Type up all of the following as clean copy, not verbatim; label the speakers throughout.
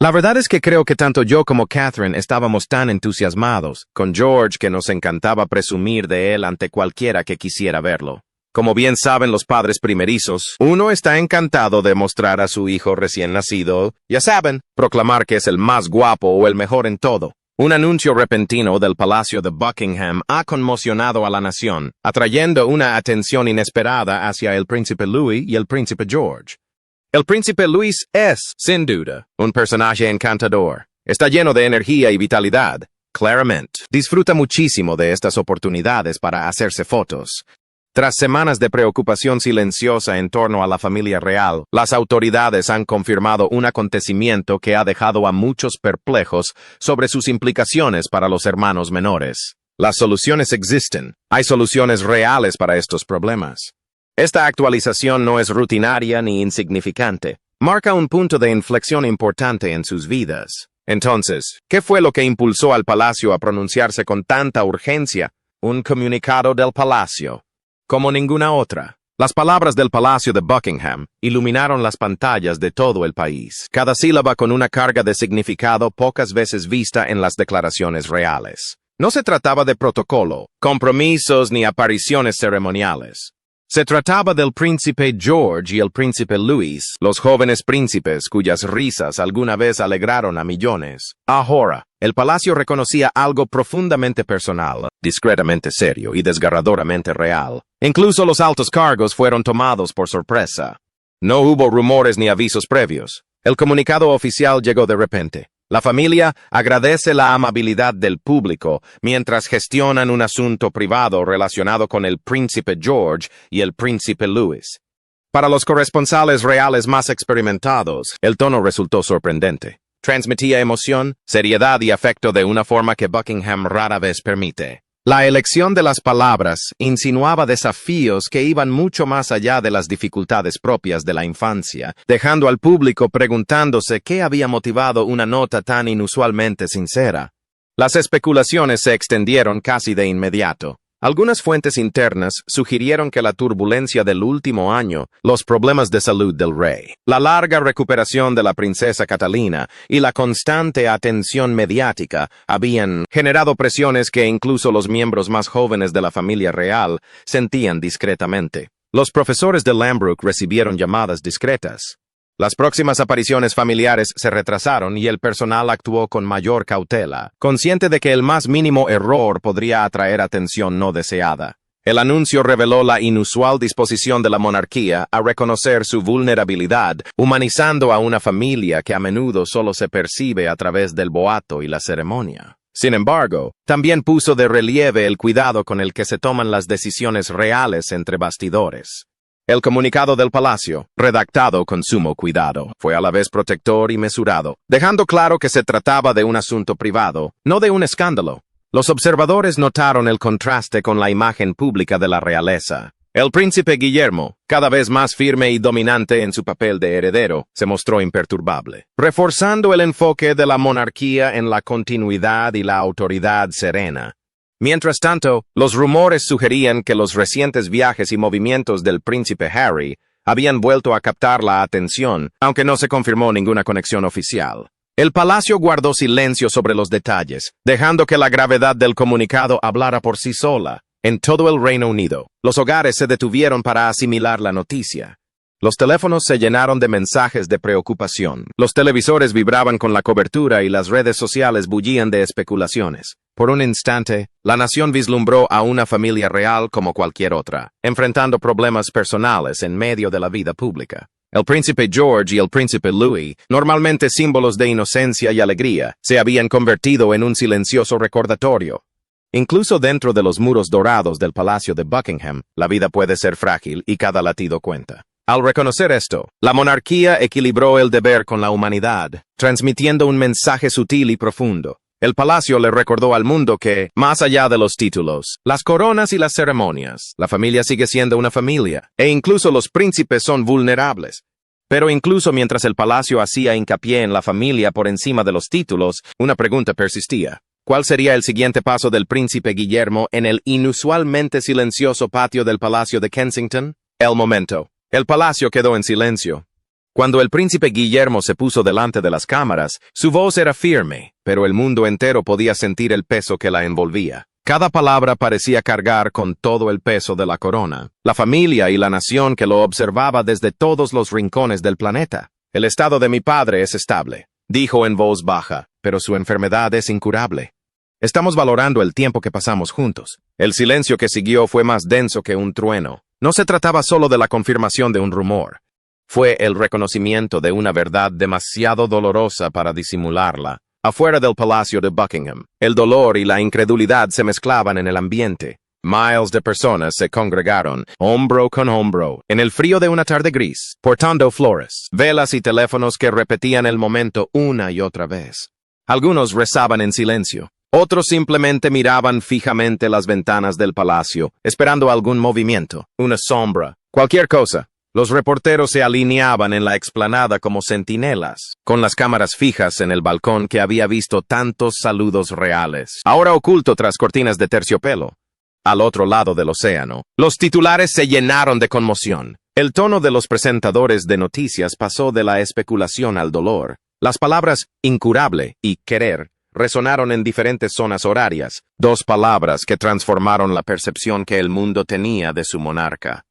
Speaker 1: La verdad es que creo que tanto yo como Catherine estábamos tan entusiasmados con George que nos encantaba presumir de él ante cualquiera que quisiera verlo. Como bien saben los padres primerizos, uno está encantado de mostrar a su hijo recién nacido, ya saben, proclamar que es el más guapo o el mejor en todo. Un anuncio repentino del Palacio de Buckingham ha conmocionado a la nación, atrayendo una atención inesperada hacia el príncipe Louis y el príncipe George. El príncipe Luis es, sin duda, un personaje encantador. Está lleno de energía y vitalidad. Claramente, disfruta muchísimo de estas oportunidades para hacerse fotos. Tras semanas de preocupación silenciosa en torno a la familia real, las autoridades han confirmado un acontecimiento que ha dejado a muchos perplejos sobre sus implicaciones para los hermanos menores. Las soluciones existen. Hay soluciones reales para estos problemas. Esta actualización no es rutinaria ni insignificante. Marca un punto de inflexión importante en sus vidas. Entonces, ¿qué fue lo que impulsó al Palacio a pronunciarse con tanta urgencia? Un comunicado del Palacio. Como ninguna otra. Las palabras del Palacio de Buckingham iluminaron las pantallas de todo el país, cada sílaba con una carga de significado pocas veces vista en las declaraciones reales. No se trataba de protocolo, compromisos ni apariciones ceremoniales. Se trataba del príncipe George y el príncipe Louis, los jóvenes príncipes cuyas risas alguna vez alegraron a millones. Ahora, el palacio reconocía algo profundamente personal, discretamente serio y desgarradoramente real. Incluso los altos cargos fueron tomados por sorpresa. No hubo rumores ni avisos previos. El comunicado oficial llegó de repente. La familia agradece la amabilidad del público mientras gestionan un asunto privado relacionado con el príncipe George y el príncipe Louis. Para los corresponsales reales más experimentados, el tono resultó sorprendente. Transmitía emoción, seriedad y afecto de una forma que Buckingham rara vez permite. La elección de las palabras insinuaba desafíos que iban mucho más allá de las dificultades propias de la infancia, dejando al público preguntándose qué había motivado una nota tan inusualmente sincera. Las especulaciones se extendieron casi de inmediato. Algunas fuentes internas sugirieron que la turbulencia del último año, los problemas de salud del rey, la larga recuperación de la princesa Catalina y la constante atención mediática habían generado presiones que incluso los miembros más jóvenes de la familia real sentían discretamente. Los profesores de Lambrook recibieron llamadas discretas. Las próximas apariciones familiares se retrasaron y el personal actuó con mayor cautela, consciente de que el más mínimo error podría atraer atención no deseada. El anuncio reveló la inusual disposición de la monarquía a reconocer su vulnerabilidad, humanizando a una familia que a menudo solo se percibe a través del boato y la ceremonia. Sin embargo, también puso de relieve el cuidado con el que se toman las decisiones reales entre bastidores. El comunicado del palacio, redactado con sumo cuidado, fue a la vez protector y mesurado, dejando claro que se trataba de un asunto privado, no de un escándalo. Los observadores notaron el contraste con la imagen pública de la realeza. El príncipe Guillermo, cada vez más firme y dominante en su papel de heredero, se mostró imperturbable, reforzando el enfoque de la monarquía en la continuidad y la autoridad serena. Mientras tanto, los rumores sugerían que los recientes viajes y movimientos del príncipe Harry habían vuelto a captar la atención, aunque no se confirmó ninguna conexión oficial. El palacio guardó silencio sobre los detalles, dejando que la gravedad del comunicado hablara por sí sola. En todo el Reino Unido, los hogares se detuvieron para asimilar la noticia. Los teléfonos se llenaron de mensajes de preocupación, los televisores vibraban con la cobertura y las redes sociales bullían de especulaciones. Por un instante, la nación vislumbró a una familia real como cualquier otra, enfrentando problemas personales en medio de la vida pública. El príncipe George y el príncipe Louis, normalmente símbolos de inocencia y alegría, se habían convertido en un silencioso recordatorio. Incluso dentro de los muros dorados del Palacio de Buckingham, la vida puede ser frágil y cada latido cuenta. Al reconocer esto, la monarquía equilibró el deber con la humanidad, transmitiendo un mensaje sutil y profundo. El palacio le recordó al mundo que, más allá de los títulos, las coronas y las ceremonias, la familia sigue siendo una familia, e incluso los príncipes son vulnerables. Pero incluso mientras el palacio hacía hincapié en la familia por encima de los títulos, una pregunta persistía. ¿Cuál sería el siguiente paso del príncipe Guillermo en el inusualmente silencioso patio del Palacio de Kensington? El momento. El palacio quedó en silencio. Cuando el príncipe Guillermo se puso delante de las cámaras, su voz era firme, pero el mundo entero podía sentir el peso que la envolvía. Cada palabra parecía cargar con todo el peso de la corona, la familia y la nación que lo observaba desde todos los rincones del planeta. El estado de mi padre es estable, dijo en voz baja, pero su enfermedad es incurable. Estamos valorando el tiempo que pasamos juntos. El silencio que siguió fue más denso que un trueno. No se trataba solo de la confirmación de un rumor. Fue el reconocimiento de una verdad demasiado dolorosa para disimularla. Afuera del palacio de Buckingham, el dolor y la incredulidad se mezclaban en el ambiente. Miles de personas se congregaron, hombro con hombro, en el frío de una tarde gris, portando flores, velas y teléfonos que repetían el momento una y otra vez. Algunos rezaban en silencio. Otros simplemente miraban fijamente las ventanas del palacio, esperando algún movimiento, una sombra, cualquier cosa. Los reporteros se alineaban en la explanada como centinelas, con las cámaras fijas en el balcón que había visto tantos saludos reales, ahora oculto tras cortinas de terciopelo. Al otro lado del océano, los titulares se llenaron de conmoción. El tono de los presentadores de noticias pasó de la especulación al dolor. Las palabras incurable y querer resonaron en diferentes zonas horarias, dos palabras que transformaron la percepción que el mundo tenía de su monarca.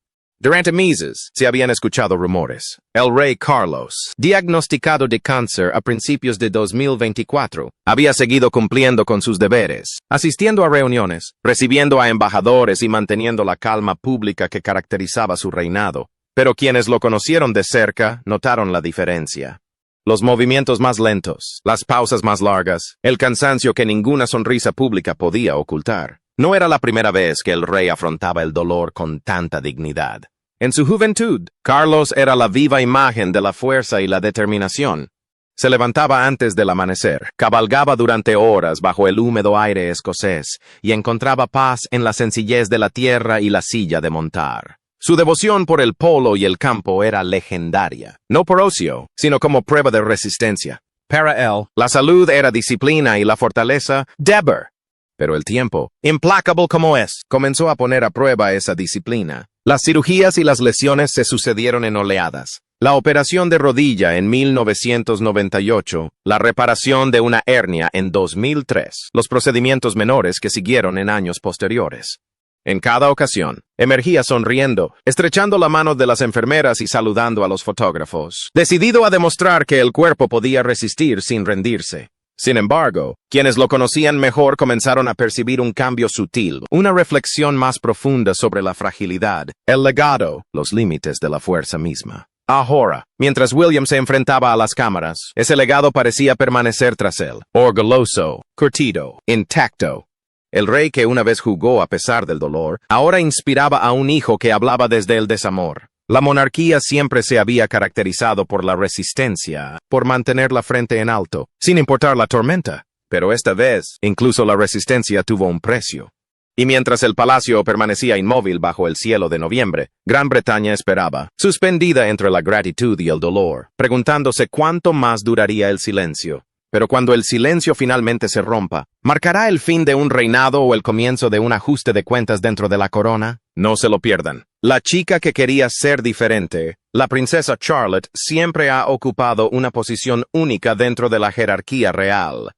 Speaker 1: Durante meses se habían escuchado rumores. El rey Carlos, diagnosticado de cáncer a principios de 2024, había seguido cumpliendo con sus deberes, asistiendo a reuniones, recibiendo a embajadores y manteniendo la calma pública que caracterizaba su reinado. Pero quienes lo conocieron de cerca notaron la diferencia. Los movimientos más lentos, las pausas más largas, el cansancio que ninguna sonrisa pública podía ocultar. No era la primera vez que el rey afrontaba el dolor con tanta dignidad. En su juventud, Carlos era la viva imagen de la fuerza y la determinación. Se levantaba antes del amanecer, cabalgaba durante horas bajo el húmedo aire escocés y encontraba paz en la sencillez de la tierra y la silla de montar. Su devoción por el polo y el campo era legendaria, no por ocio, sino como prueba de resistencia. Para él, la salud era disciplina y la fortaleza, deber. Pero el tiempo, implacable como es, comenzó a poner a prueba esa disciplina. Las cirugías y las lesiones se sucedieron en oleadas. La operación de rodilla en 1998, la reparación de una hernia en 2003, los procedimientos menores que siguieron en años posteriores. En cada ocasión, emergía sonriendo, estrechando la mano de las enfermeras y saludando a los fotógrafos, decidido a demostrar que el cuerpo podía resistir sin rendirse. Sin embargo, quienes lo conocían mejor comenzaron a percibir un cambio sutil, una reflexión más profunda sobre la fragilidad, el legado, los límites de la fuerza misma. Ahora, mientras William se enfrentaba a las cámaras, ese legado parecía permanecer tras él, orgulloso, curtido, intacto. El rey que una vez jugó a pesar del dolor, ahora inspiraba a un hijo que hablaba desde el desamor. La monarquía siempre se había caracterizado por la resistencia, por mantener la frente en alto, sin importar la tormenta. Pero esta vez, incluso la resistencia tuvo un precio. Y mientras el palacio permanecía inmóvil bajo el cielo de noviembre, Gran Bretaña esperaba, suspendida entre la gratitud y el dolor, preguntándose cuánto más duraría el silencio. Pero cuando el silencio finalmente se rompa, ¿marcará el fin de un reinado o el comienzo de un ajuste de cuentas dentro de la corona? No se lo pierdan. La chica que quería ser diferente, la princesa Charlotte, siempre ha ocupado una posición única dentro de la jerarquía real.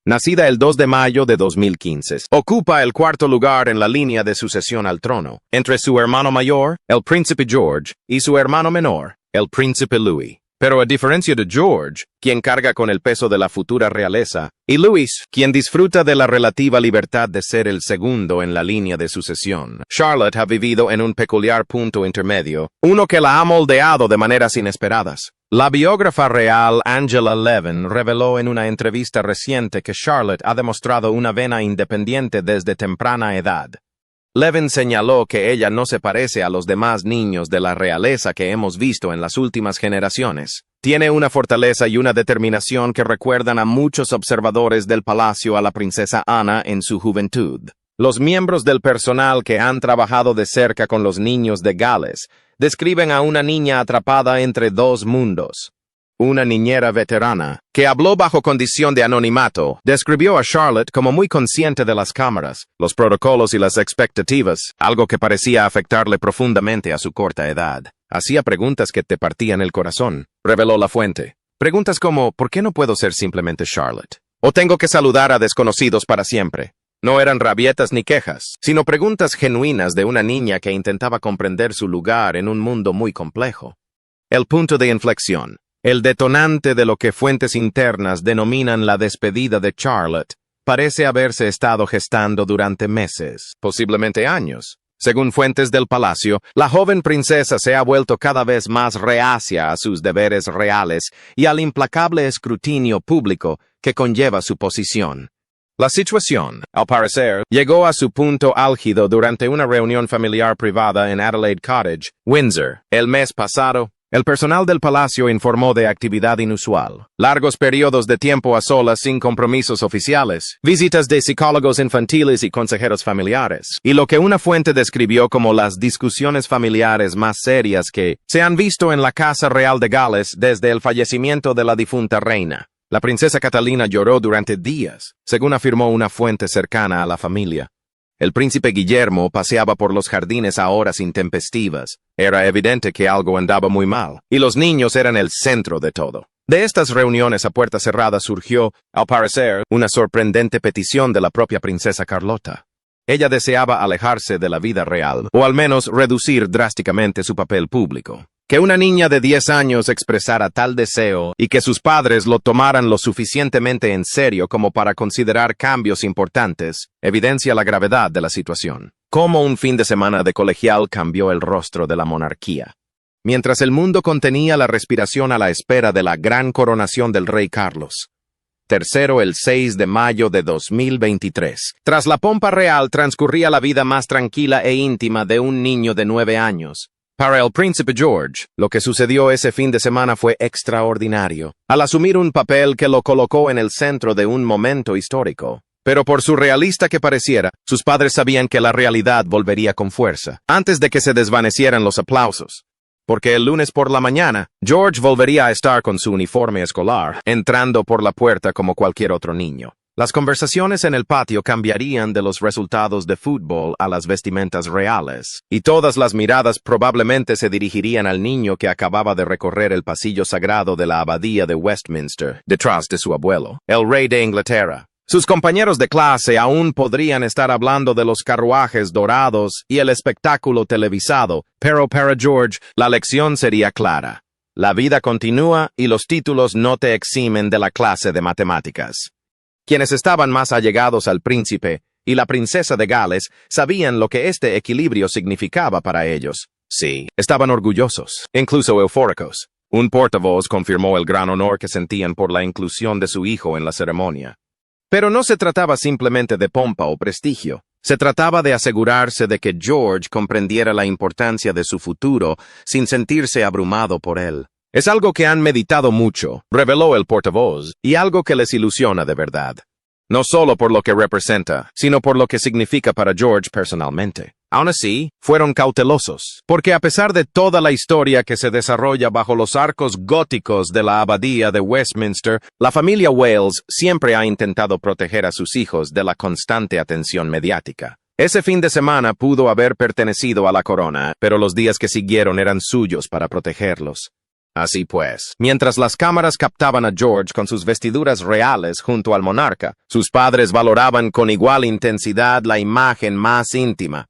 Speaker 1: Nacida el 2 de mayo de 2015, ocupa el cuarto lugar en la línea de sucesión al trono, entre su hermano mayor, el príncipe George, y su hermano menor, el príncipe Louis. Pero a diferencia de George, quien carga con el peso de la futura realeza, y Louis, quien disfruta de la relativa libertad de ser el segundo en la línea de sucesión, Charlotte ha vivido en un peculiar punto intermedio, uno que la ha moldeado de maneras inesperadas. La biógrafa real Angela Levin reveló en una entrevista reciente que Charlotte ha demostrado una vena independiente desde temprana edad. Levin señaló que ella no se parece a los demás niños de la realeza que hemos visto en las últimas generaciones. Tiene una fortaleza y una determinación que recuerdan a muchos observadores del palacio a la princesa Ana en su juventud. Los miembros del personal que han trabajado de cerca con los niños de Gales describen a una niña atrapada entre dos mundos. una niñera veterana, que habló bajo condición de anonimato, describió a Charlotte como muy consciente de las cámaras, los protocolos y las expectativas, algo que parecía afectarle profundamente a su corta edad. Hacía preguntas que te partían el corazón, reveló la fuente. Preguntas como, ¿por qué no puedo ser simplemente Charlotte? ¿O tengo que saludar a desconocidos para siempre? No eran rabietas ni quejas, sino preguntas genuinas de una niña que intentaba comprender su lugar en un mundo muy complejo. El punto de inflexión, el detonante de lo que fuentes internas denominan la despedida de Charlotte, parece haberse estado gestando durante meses, posiblemente años. Según fuentes del palacio, la joven princesa se ha vuelto cada vez más reacia a sus deberes reales y al implacable escrutinio público que conlleva su posición. La situación, al parecer, llegó a su punto álgido durante una reunión familiar privada en Adelaide Cottage, Windsor, el mes pasado. El personal del palacio informó de actividad inusual, largos periodos de tiempo a solas sin compromisos oficiales, visitas de psicólogos infantiles y consejeros familiares, y lo que una fuente describió como las discusiones familiares más serias que se han visto en la Casa Real de Gales desde el fallecimiento de la difunta reina. La princesa Catalina lloró durante días, según afirmó una fuente cercana a la familia. El príncipe Guillermo paseaba por los jardines a horas intempestivas. Era evidente que algo andaba muy mal, y los niños eran el centro de todo. De estas reuniones a puerta cerrada surgió, al parecer, una sorprendente petición de la propia princesa Carlota. Ella deseaba alejarse de la vida real, o al menos reducir drásticamente su papel público. Que una niña de 10 años expresara tal deseo y que sus padres lo tomaran lo suficientemente en serio como para considerar cambios importantes, evidencia la gravedad de la situación. Cómo un fin de semana de colegial cambió el rostro de la monarquía. Mientras el mundo contenía la respiración a la espera de la gran coronación del rey Carlos III el 6 de mayo de 2023. Tras la pompa real transcurría la vida más tranquila e íntima de un niño de 9 años. Para el príncipe George, lo que sucedió ese fin de semana fue extraordinario, al asumir un papel que lo colocó en el centro de un momento histórico. Pero por surrealista que pareciera, sus padres sabían que la realidad volvería con fuerza, antes de que se desvanecieran los aplausos. Porque el lunes por la mañana, George volvería a estar con su uniforme escolar, entrando por la puerta como cualquier otro niño. Las conversaciones en el patio cambiarían de los resultados de fútbol a las vestimentas reales, y todas las miradas probablemente se dirigirían al niño que acababa de recorrer el pasillo sagrado de la abadía de Westminster, detrás de su abuelo, el rey de Inglaterra. Sus compañeros de clase aún podrían estar hablando de los carruajes dorados y el espectáculo televisado, pero para George la lección sería clara. La vida continúa y los títulos no te eximen de la clase de matemáticas. Quienes estaban más allegados al príncipe y la princesa de Gales sabían lo que este equilibrio significaba para ellos. Sí, estaban orgullosos, incluso eufóricos. Un portavoz confirmó el gran honor que sentían por la inclusión de su hijo en la ceremonia. Pero no se trataba simplemente de pompa o prestigio. Se trataba de asegurarse de que George comprendiera la importancia de su futuro sin sentirse abrumado por él. Es algo que han meditado mucho, reveló el portavoz, y algo que les ilusiona de verdad. No solo por lo que representa, sino por lo que significa para George personalmente. Aún así, fueron cautelosos, porque a pesar de toda la historia que se desarrolla bajo los arcos góticos de la abadía de Westminster, la familia Wales siempre ha intentado proteger a sus hijos de la constante atención mediática. Ese fin de semana pudo haber pertenecido a la corona, pero los días que siguieron eran suyos para protegerlos. Así pues, mientras las cámaras captaban a George con sus vestiduras reales junto al monarca, sus padres valoraban con igual intensidad la imagen más íntima.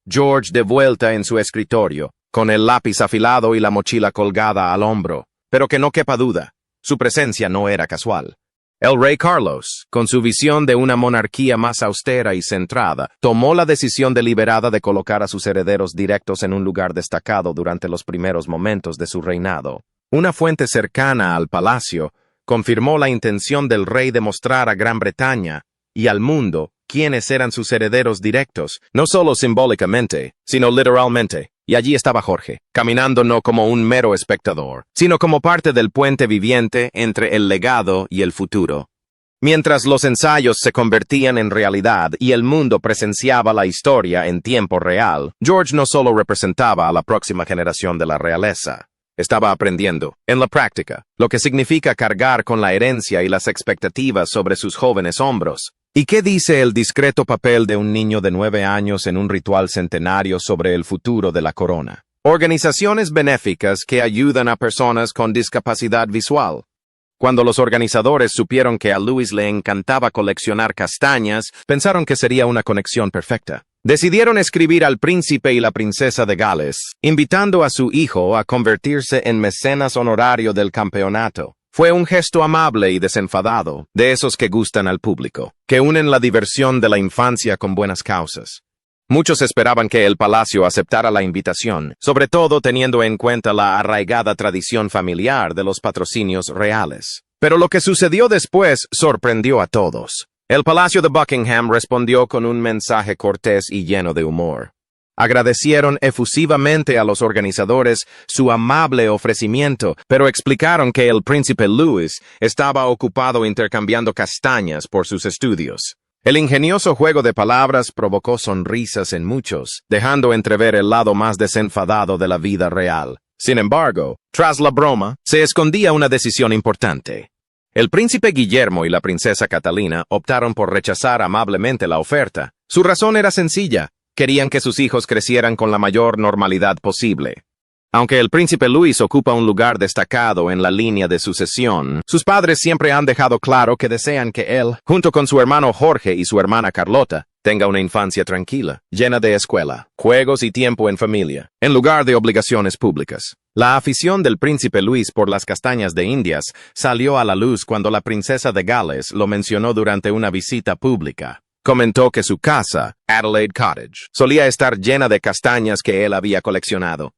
Speaker 1: George de vuelta en su escritorio, con el lápiz afilado y la mochila colgada al hombro. Pero que no quepa duda, su presencia no era casual. El rey Carlos, con su visión de una monarquía más austera y centrada, tomó la decisión deliberada de colocar a sus herederos directos en un lugar destacado durante los primeros momentos de su reinado. Una fuente cercana al palacio confirmó la intención del rey de mostrar a Gran Bretaña y al mundo quiénes eran sus herederos directos, no solo simbólicamente, sino literalmente. Y allí estaba Jorge, caminando no como un mero espectador, sino como parte del puente viviente entre el legado y el futuro. Mientras los ensayos se convertían en realidad y el mundo presenciaba la historia en tiempo real, George no solo representaba a la próxima generación de la realeza. Estaba aprendiendo, en la práctica, lo que significa cargar con la herencia y las expectativas sobre sus jóvenes hombros. ¿Y qué dice el discreto papel de un niño de 9 años en un ritual centenario sobre el futuro de la corona? Organizaciones benéficas que ayudan a personas con discapacidad visual. Cuando los organizadores supieron que a Louis le encantaba coleccionar castañas, pensaron que sería una conexión perfecta. Decidieron escribir al príncipe y la princesa de Gales, invitando a su hijo a convertirse en mecenas honorario del campeonato. Fue un gesto amable y desenfadado, de esos que gustan al público, que unen la diversión de la infancia con buenas causas. Muchos esperaban que el palacio aceptara la invitación, sobre todo teniendo en cuenta la arraigada tradición familiar de los patrocinios reales. Pero lo que sucedió después sorprendió a todos. El Palacio de Buckingham respondió con un mensaje cortés y lleno de humor. Agradecieron efusivamente a los organizadores su amable ofrecimiento, pero explicaron que el príncipe Louis estaba ocupado intercambiando castañas por sus estudios. El ingenioso juego de palabras provocó sonrisas en muchos, dejando entrever el lado más desenfadado de la vida real. Sin embargo, tras la broma, se escondía una decisión importante. El príncipe Guillermo y la princesa Catalina optaron por rechazar amablemente la oferta. Su razón era sencilla. Querían que sus hijos crecieran con la mayor normalidad posible. Aunque el príncipe Luis ocupa un lugar destacado en la línea de sucesión, sus padres siempre han dejado claro que desean que él, junto con su hermano Jorge y su hermana Carlota, tenga una infancia tranquila, llena de escuela, juegos y tiempo en familia, en lugar de obligaciones públicas. La afición del príncipe Luis por las castañas de Indias salió a la luz cuando la princesa de Gales lo mencionó durante una visita pública. Comentó que su casa, Adelaide Cottage, solía estar llena de castañas que él había coleccionado.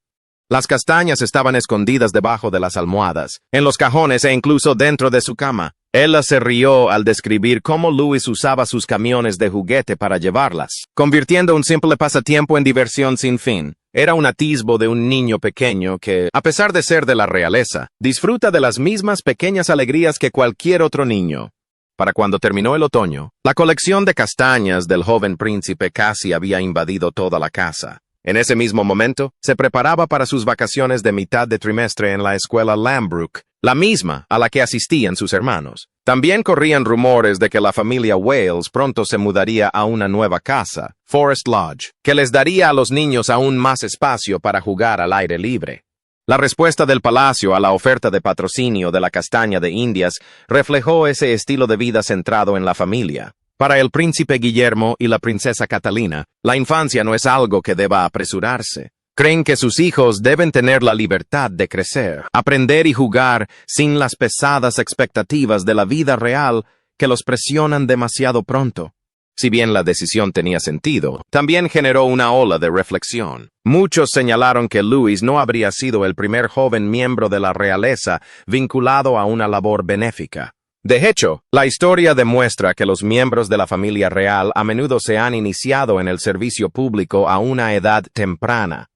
Speaker 1: Las castañas estaban escondidas debajo de las almohadas, en los cajones e incluso dentro de su cama. Ella se rió al describir cómo Louis usaba sus camiones de juguete para llevarlas, convirtiendo un simple pasatiempo en diversión sin fin. Era un atisbo de un niño pequeño que, a pesar de ser de la realeza, disfruta de las mismas pequeñas alegrías que cualquier otro niño. Para cuando terminó el otoño, la colección de castañas del joven príncipe casi había invadido toda la casa. En ese mismo momento, se preparaba para sus vacaciones de mitad de trimestre en la escuela Lambrook, la misma a la que asistían sus hermanos. También corrían rumores de que la familia Wales pronto se mudaría a una nueva casa, Forest Lodge, que les daría a los niños aún más espacio para jugar al aire libre. La respuesta del palacio a la oferta de patrocinio de la castaña de Indias reflejó ese estilo de vida centrado en la familia. Para el príncipe Guillermo y la princesa Catalina, la infancia no es algo que deba apresurarse. Creen que sus hijos deben tener la libertad de crecer, aprender y jugar sin las pesadas expectativas de la vida real que los presionan demasiado pronto. Si bien la decisión tenía sentido, también generó una ola de reflexión. Muchos señalaron que Louis no habría sido el primer joven miembro de la realeza vinculado a una labor benéfica. De hecho, la historia demuestra que los miembros de la familia real a menudo se han iniciado en el servicio público a una edad temprana.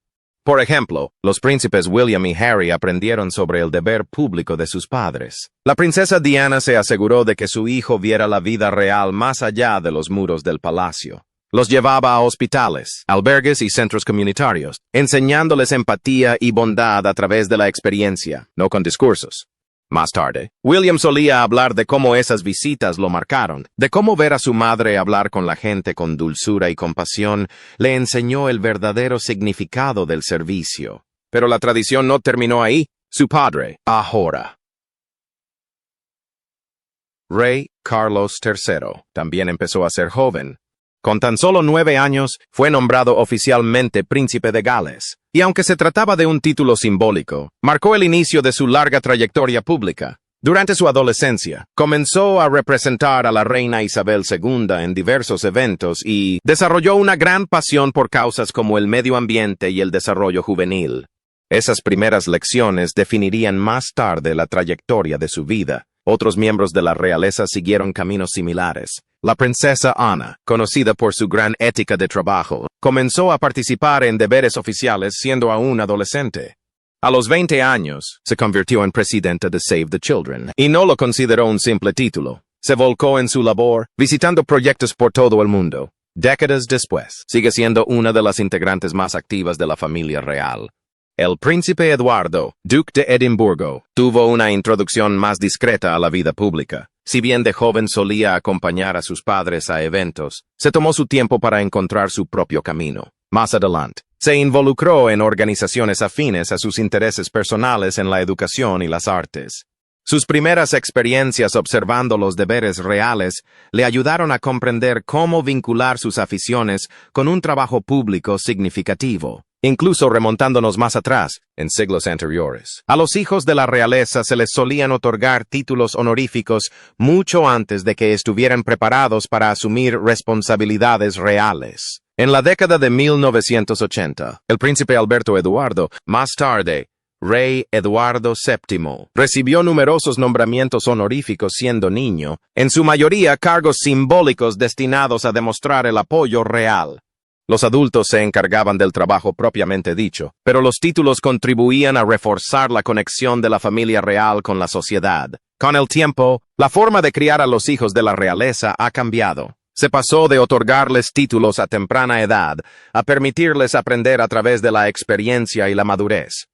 Speaker 1: Por ejemplo, los príncipes William y Harry aprendieron sobre el deber público de sus padres. La princesa Diana se aseguró de que su hijo viera la vida real más allá de los muros del palacio. Los llevaba a hospitales, albergues y centros comunitarios, enseñándoles empatía y bondad a través de la experiencia, no con discursos. Más tarde, William solía hablar de cómo esas visitas lo marcaron, de cómo ver a su madre hablar con la gente con dulzura y compasión le enseñó el verdadero significado del servicio. Pero la tradición no terminó ahí. Su padre, ahora Rey Carlos III, también empezó a ser joven. Con tan solo 9 años, fue nombrado oficialmente príncipe de Gales, y aunque se trataba de un título simbólico, marcó el inicio de su larga trayectoria pública. Durante su adolescencia, comenzó a representar a la reina Isabel II en diversos eventos y desarrolló una gran pasión por causas como el medio ambiente y el desarrollo juvenil. Esas primeras lecciones definirían más tarde la trayectoria de su vida. Otros miembros de la realeza siguieron caminos similares. La princesa Ana, conocida por su gran ética de trabajo, comenzó a participar en deberes oficiales siendo aún adolescente. A los 20 años, se convirtió en presidenta de Save the Children, y no lo consideró un simple título. Se volcó en su labor, visitando proyectos por todo el mundo. Décadas después, sigue siendo una de las integrantes más activas de la familia real. El príncipe Eduardo, duque de Edimburgo, tuvo una introducción más discreta a la vida pública. Si bien de joven solía acompañar a sus padres a eventos, se tomó su tiempo para encontrar su propio camino. Más adelante, se involucró en organizaciones afines a sus intereses personales en la educación y las artes. Sus primeras experiencias observando los deberes reales le ayudaron a comprender cómo vincular sus aficiones con un trabajo público significativo. Incluso remontándonos más atrás, en siglos anteriores. A los hijos de la realeza se les solían otorgar títulos honoríficos mucho antes de que estuvieran preparados para asumir responsabilidades reales. En la década de 1980, el príncipe Alberto Eduardo, más tarde, Rey Eduardo VII, recibió numerosos nombramientos honoríficos siendo niño, en su mayoría cargos simbólicos destinados a demostrar el apoyo real. Los adultos se encargaban del trabajo propiamente dicho, pero los títulos contribuían a reforzar la conexión de la familia real con la sociedad. Con el tiempo, la forma de criar a los hijos de la realeza ha cambiado. Se pasó de otorgarles títulos a temprana edad a permitirles aprender a través de la experiencia y la madurez.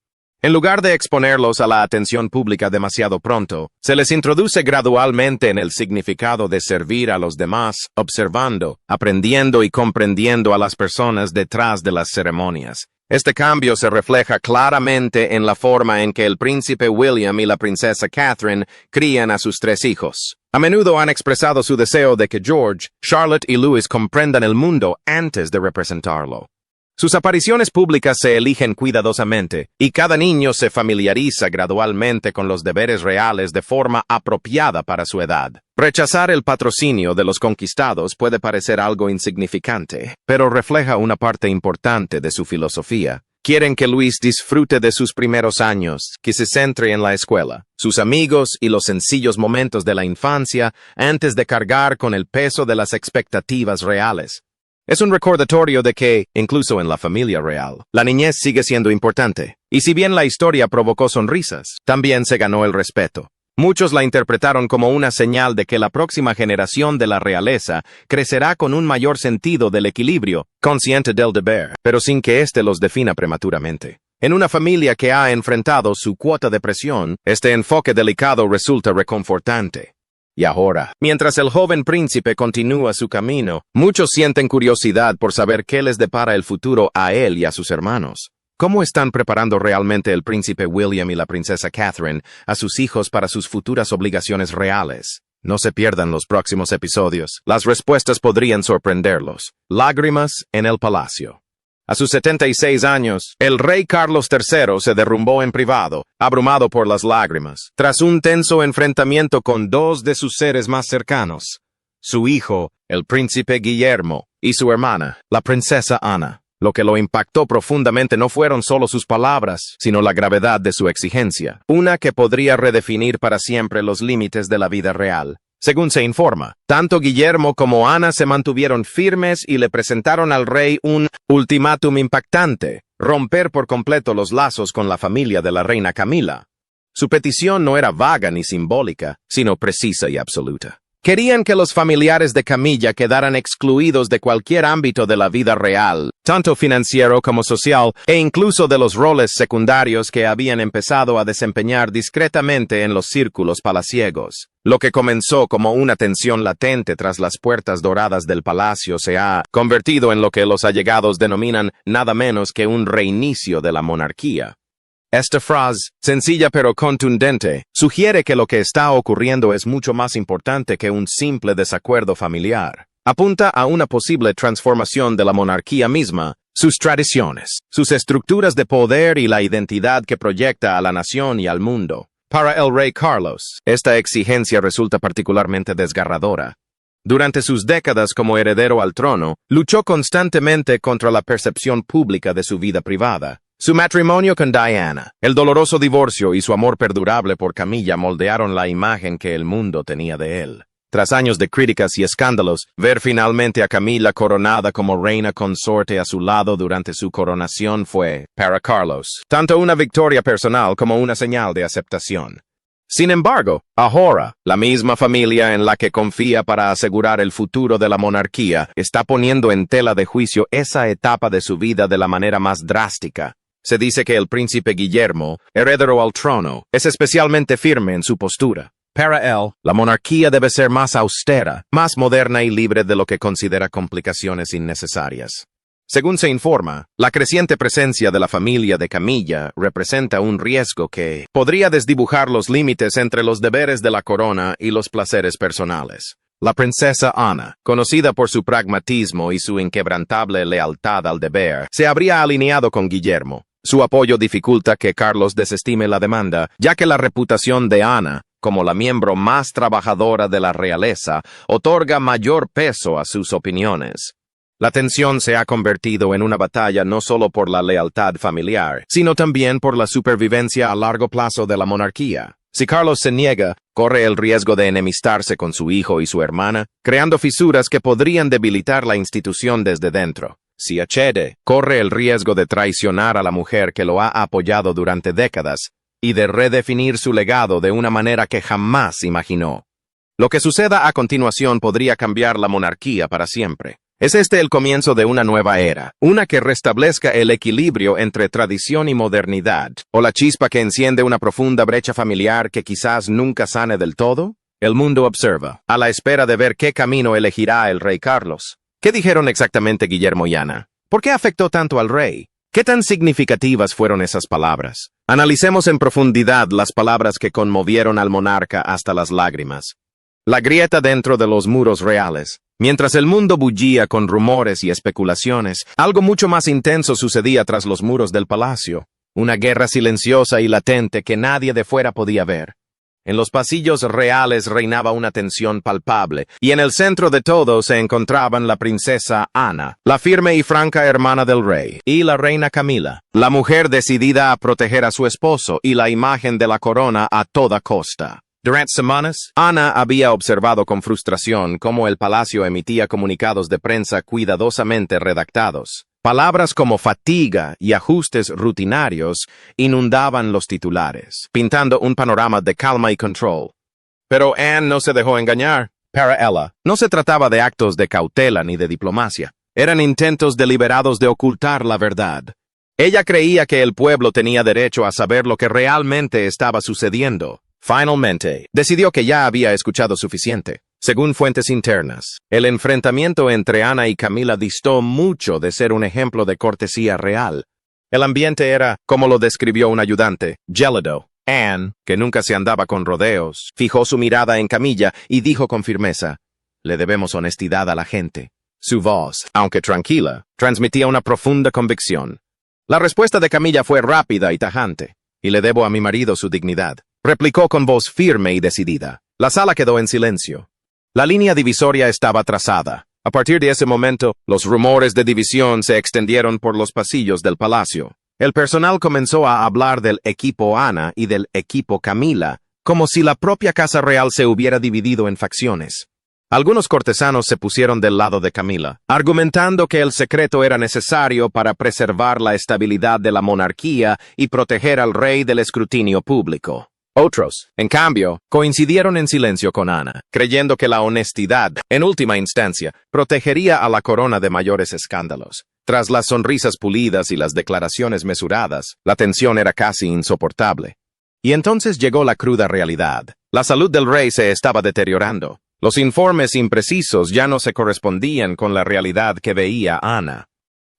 Speaker 1: En lugar de exponerlos a la atención pública demasiado pronto, se les introduce gradualmente en el significado de servir a los demás, observando, aprendiendo y comprendiendo a las personas detrás de las ceremonias. Este cambio se refleja claramente en la forma en que el príncipe William y la princesa Catherine crían a sus 3 hijos. A menudo han expresado su deseo de que George, Charlotte y Louis comprendan el mundo antes de representarlo. Sus apariciones públicas se eligen cuidadosamente, y cada niño se familiariza gradualmente con los deberes reales de forma apropiada para su edad. Rechazar el patrocinio de los conquistados puede parecer algo insignificante, pero refleja una parte importante de su filosofía. Quieren que Luis disfrute de sus primeros años, que se centre en la escuela, sus amigos y los sencillos momentos de la infancia antes de cargar con el peso de las expectativas reales. Es un recordatorio de que, incluso en la familia real, la niñez sigue siendo importante, y si bien la historia provocó sonrisas, también se ganó el respeto. Muchos la interpretaron como una señal de que la próxima generación de la realeza crecerá con un mayor sentido del equilibrio, consciente del deber, pero sin que éste los defina prematuramente. En una familia que ha enfrentado su cuota de presión, este enfoque delicado resulta reconfortante. Y ahora, mientras el joven príncipe continúa su camino, muchos sienten curiosidad por saber qué les depara el futuro a él y a sus hermanos. ¿Cómo están preparando realmente el príncipe William y la princesa Catherine a sus hijos para sus futuras obligaciones reales? No se pierdan los próximos episodios. Las respuestas podrían sorprenderlos. Lágrimas en el palacio. A sus 76 años, el rey Carlos III se derrumbó en privado, abrumado por las lágrimas, tras un tenso enfrentamiento con 2 de sus seres más cercanos, su hijo, el príncipe Guillermo, y su hermana, la princesa Ana. Lo que lo impactó profundamente no fueron solo sus palabras, sino la gravedad de su exigencia, una que podría redefinir para siempre los límites de la vida real. Según se informa, tanto Guillermo como Ana se mantuvieron firmes y le presentaron al rey un ultimátum impactante: romper por completo los lazos con la familia de la reina Camila. Su petición no era vaga ni simbólica, sino precisa y absoluta. Querían que los familiares de Camilla quedaran excluidos de cualquier ámbito de la vida real, tanto financiero como social, e incluso de los roles secundarios que habían empezado a desempeñar discretamente en los círculos palaciegos. Lo que comenzó como una tensión latente tras las puertas doradas del palacio se ha convertido en lo que los allegados denominan nada menos que un reinicio de la monarquía. Esta frase, sencilla pero contundente, sugiere que lo que está ocurriendo es mucho más importante que un simple desacuerdo familiar. Apunta a una posible transformación de la monarquía misma, sus tradiciones, sus estructuras de poder y la identidad que proyecta a la nación y al mundo. Para el rey Carlos, esta exigencia resulta particularmente desgarradora. Durante sus décadas como heredero al trono, luchó constantemente contra la percepción pública de su vida privada. Su matrimonio con Diana, el doloroso divorcio y su amor perdurable por Camilla moldearon la imagen que el mundo tenía de él. Tras años de críticas y escándalos, ver finalmente a Camila coronada como reina consorte a su lado durante su coronación fue, para Carlos, tanto una victoria personal como una señal de aceptación. Sin embargo, ahora, la misma familia en la que confía para asegurar el futuro de la monarquía está poniendo en tela de juicio esa etapa de su vida de la manera más drástica. Se dice que el príncipe Guillermo, heredero al trono, es especialmente firme en su postura. Para él, la monarquía debe ser más austera, más moderna y libre de lo que considera complicaciones innecesarias. Según se informa, la creciente presencia de la familia de Camilla representa un riesgo que podría desdibujar los límites entre los deberes de la corona y los placeres personales. La princesa Ana, conocida por su pragmatismo y su inquebrantable lealtad al deber, se habría alineado con Guillermo. Su apoyo dificulta que Carlos desestime la demanda, ya que la reputación de Ana, como la miembro más trabajadora de la realeza, otorga mayor peso a sus opiniones. La tensión se ha convertido en una batalla no solo por la lealtad familiar, sino también por la supervivencia a largo plazo de la monarquía. Si Carlos se niega, corre el riesgo de enemistarse con su hijo y su hermana, creando fisuras que podrían debilitar la institución desde dentro. Si accede, corre el riesgo de traicionar a la mujer que lo ha apoyado durante décadas y de redefinir su legado de una manera que jamás imaginó. Lo que suceda a continuación podría cambiar la monarquía para siempre. Es este el comienzo de una nueva era, una que restablezca el equilibrio entre tradición y modernidad, o la chispa que enciende una profunda brecha familiar que quizás nunca sane del todo. El mundo observa, a la espera de ver qué camino elegirá el rey Carlos. ¿Qué dijeron exactamente Guillermo y Ana? ¿Por qué afectó tanto al rey? ¿Qué tan significativas fueron esas palabras? Analicemos en profundidad las palabras que conmovieron al monarca hasta las lágrimas. La grieta dentro de los muros reales. Mientras el mundo bullía con rumores y especulaciones, algo mucho más intenso sucedía tras los muros del palacio. Una guerra silenciosa y latente que nadie de fuera podía ver. En los pasillos reales reinaba una tensión palpable, y en el centro de todo se encontraban la princesa Ana, la firme y franca hermana del rey, y la reina Camila, la mujer decidida a proteger a su esposo y la imagen de la corona a toda costa. Durante semanas, Ana había observado con frustración cómo el palacio emitía comunicados de prensa cuidadosamente redactados. Palabras como fatiga y ajustes rutinarios inundaban los titulares, pintando un panorama de calma y control. Pero Anne no se dejó engañar. Para ella, no se trataba de actos de cautela ni de diplomacia. Eran intentos deliberados de ocultar la verdad. Ella creía que el pueblo tenía derecho a saber lo que realmente estaba sucediendo. Finalmente, decidió que ya había escuchado suficiente. Según fuentes internas, el enfrentamiento entre Ana y Camila distó mucho de ser un ejemplo de cortesía real. El ambiente era, como lo describió un ayudante, gélido. Anne, que nunca se andaba con rodeos, fijó su mirada en Camilla y dijo con firmeza: «Le debemos honestidad a la gente». Su voz, aunque tranquila, transmitía una profunda convicción. La respuesta de Camilla fue rápida y tajante. «Y le debo a mi marido su dignidad», replicó con voz firme y decidida. La sala quedó en silencio. La línea divisoria estaba trazada. A partir de ese momento, los rumores de división se extendieron por los pasillos del palacio. El personal comenzó a hablar del equipo Ana y del equipo Camila, como si la propia casa real se hubiera dividido en facciones. Algunos cortesanos se pusieron del lado de Camila, argumentando que el secreto era necesario para preservar la estabilidad de la monarquía y proteger al rey del escrutinio público. Otros, en cambio, coincidieron en silencio con Ana, creyendo que la honestidad, en última instancia, protegería a la corona de mayores escándalos. Tras las sonrisas pulidas y las declaraciones mesuradas, la tensión era casi insoportable. Y entonces llegó la cruda realidad. La salud del rey se estaba deteriorando. Los informes imprecisos ya no se correspondían con la realidad que veía Ana.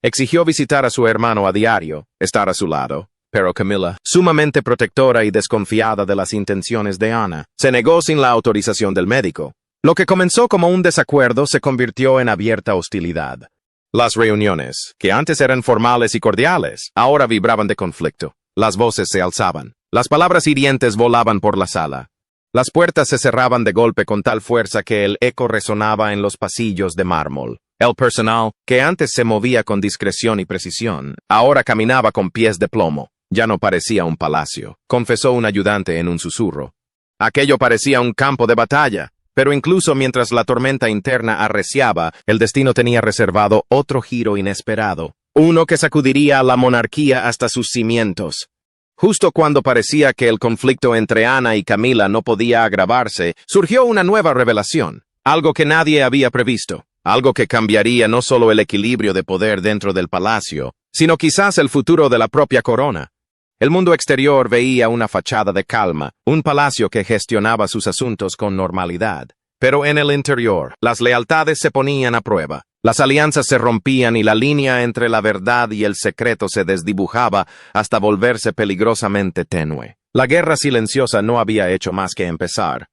Speaker 1: Exigió visitar a su hermano a diario, estar a su lado. Pero Camila, sumamente protectora y desconfiada de las intenciones de Ana, se negó sin la autorización del médico. Lo que comenzó como un desacuerdo se convirtió en abierta hostilidad. Las reuniones, que antes eran formales y cordiales, ahora vibraban de conflicto. Las voces se alzaban. Las palabras hirientes volaban por la sala. Las puertas se cerraban de golpe con tal fuerza que el eco resonaba en los pasillos de mármol. El personal, que antes se movía con discreción y precisión, ahora caminaba con pies de plomo. Ya no parecía un palacio, confesó un ayudante en un susurro. Aquello parecía un campo de batalla, pero incluso mientras la tormenta interna arreciaba, el destino tenía reservado otro giro inesperado, uno que sacudiría a la monarquía hasta sus cimientos. Justo cuando parecía que el conflicto entre Ana y Camila no podía agravarse, surgió una nueva revelación, algo que nadie había previsto. algo que cambiaría no solo el equilibrio de poder dentro del palacio, sino quizás el futuro de la propia corona. El mundo exterior veía una fachada de calma, un palacio que gestionaba sus asuntos con normalidad. Pero en el interior, las lealtades se ponían a prueba. Las alianzas se rompían y la línea entre la verdad y el secreto se desdibujaba hasta volverse peligrosamente tenue. La guerra silenciosa no había hecho más que empezar.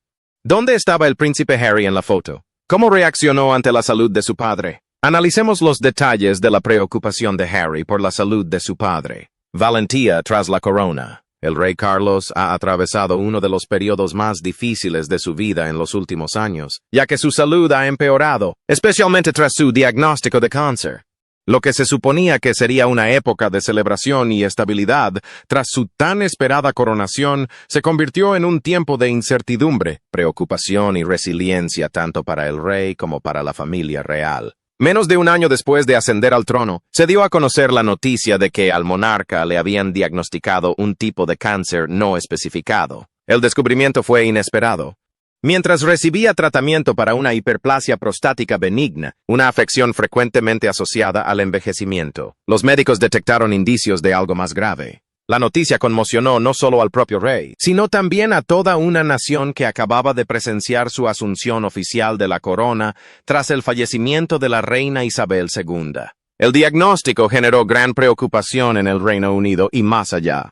Speaker 1: ¿Dónde estaba el príncipe Harry en la foto? ¿Cómo reaccionó ante la salud de su padre? Analicemos los detalles de la preocupación de Harry por la salud de su padre. Valentía tras la corona. El rey Carlos ha atravesado uno de los periodos más difíciles de su vida en los últimos años, ya que su salud ha empeorado, especialmente tras su diagnóstico de cáncer. Lo que se suponía que sería una época de celebración y estabilidad, tras su tan esperada coronación, se convirtió en un tiempo de incertidumbre, preocupación y resiliencia tanto para el rey como para la familia real. Menos de un año después de ascender al trono, se dio a conocer la noticia de que al monarca le habían diagnosticado un tipo de cáncer no especificado. El descubrimiento fue inesperado. Mientras recibía tratamiento para una hiperplasia prostática benigna, una afección frecuentemente asociada al envejecimiento, los médicos detectaron indicios de algo más grave. La noticia conmocionó no solo al propio rey, sino también a toda una nación que acababa de presenciar su asunción oficial de la corona tras el fallecimiento de la reina Isabel II. El diagnóstico generó gran preocupación en el Reino Unido y más allá.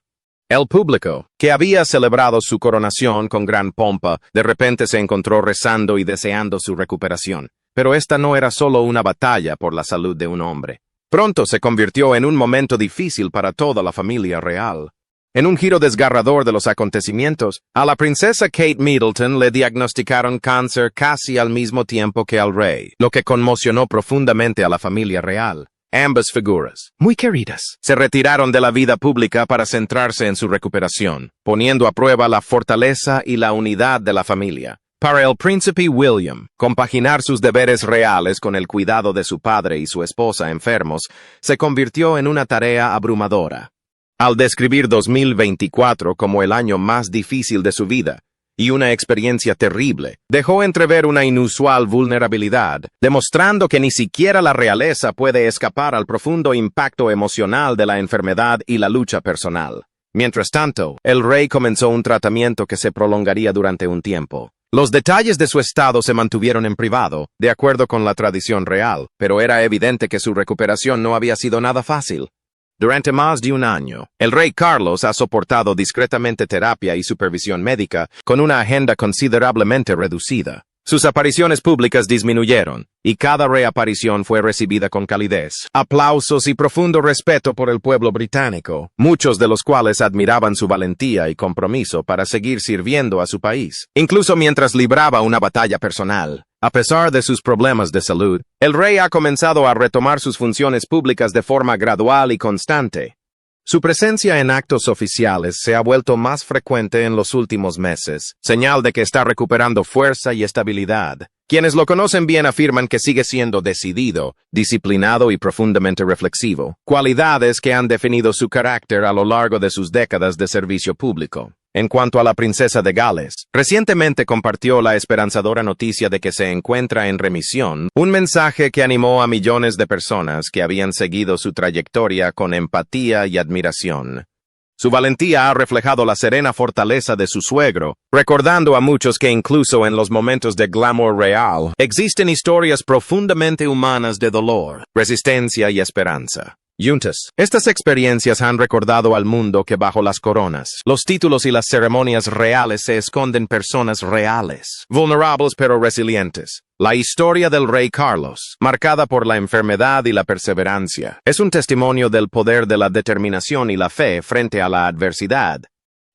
Speaker 1: El público, que había celebrado su coronación con gran pompa, de repente se encontró rezando y deseando su recuperación. Pero esta no era solo una batalla por la salud de un hombre. Pronto se convirtió en un momento difícil para toda la familia real. En un giro desgarrador de los acontecimientos, a la princesa Kate Middleton le diagnosticaron cáncer casi al mismo tiempo que al rey, lo que conmocionó profundamente a la familia real. Ambas figuras, muy queridas, se retiraron de la vida pública para centrarse en su recuperación, poniendo a prueba la fortaleza y la unidad de la familia. Para el príncipe William, compaginar sus deberes reales con el cuidado de su padre y su esposa enfermos se convirtió en una tarea abrumadora. Al describir 2024 como el año más difícil de su vida y una experiencia terrible, dejó entrever una inusual vulnerabilidad, demostrando que ni siquiera la realeza puede escapar al profundo impacto emocional de la enfermedad y la lucha personal. Mientras tanto, el rey comenzó un tratamiento que se prolongaría durante un tiempo. Los detalles de su estado se mantuvieron en privado, de acuerdo con la tradición real, pero era evidente que su recuperación no había sido nada fácil. Durante más de un año, el rey Carlos ha soportado discretamente terapia y supervisión médica con una agenda considerablemente reducida. Sus apariciones públicas disminuyeron, y cada reaparición fue recibida con calidez, aplausos y profundo respeto por el pueblo británico, muchos de los cuales admiraban su valentía y compromiso para seguir sirviendo a su país, incluso mientras libraba una batalla personal. A pesar de sus problemas de salud, el rey ha comenzado a retomar sus funciones públicas de forma gradual y constante. Su presencia en actos oficiales se ha vuelto más frecuente en los últimos meses, señal de que está recuperando fuerza y estabilidad. Quienes lo conocen bien afirman que sigue siendo decidido, disciplinado y profundamente reflexivo, cualidades que han definido su carácter a lo largo de sus décadas de servicio público. En cuanto a la princesa de Gales, recientemente compartió la esperanzadora noticia de que se encuentra en remisión, un mensaje que animó a millones de personas que habían seguido su trayectoria con empatía y admiración. Su valentía ha reflejado la serena fortaleza de su suegro, recordando a muchos que incluso en los momentos de glamour real, existen historias profundamente humanas de dolor, resistencia y esperanza. Juntas, estas experiencias han recordado al mundo que bajo las coronas, los títulos y las ceremonias reales se esconden personas reales, vulnerables pero resilientes. La historia del rey Carlos, marcada por la enfermedad y la perseverancia, es un testimonio del poder de la determinación y la fe frente a la adversidad.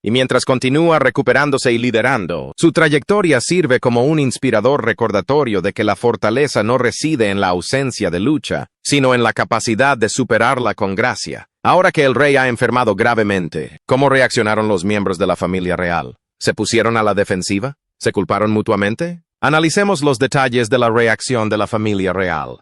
Speaker 1: Y mientras continúa recuperándose y liderando, su trayectoria sirve como un inspirador recordatorio de que la fortaleza no reside en la ausencia de lucha, sino en la capacidad de superarla con gracia. Ahora que el rey ha enfermado gravemente, ¿cómo reaccionaron los miembros de la familia real? ¿Se pusieron a la defensiva? ¿Se culparon mutuamente? Analicemos los detalles de la reacción de la familia real.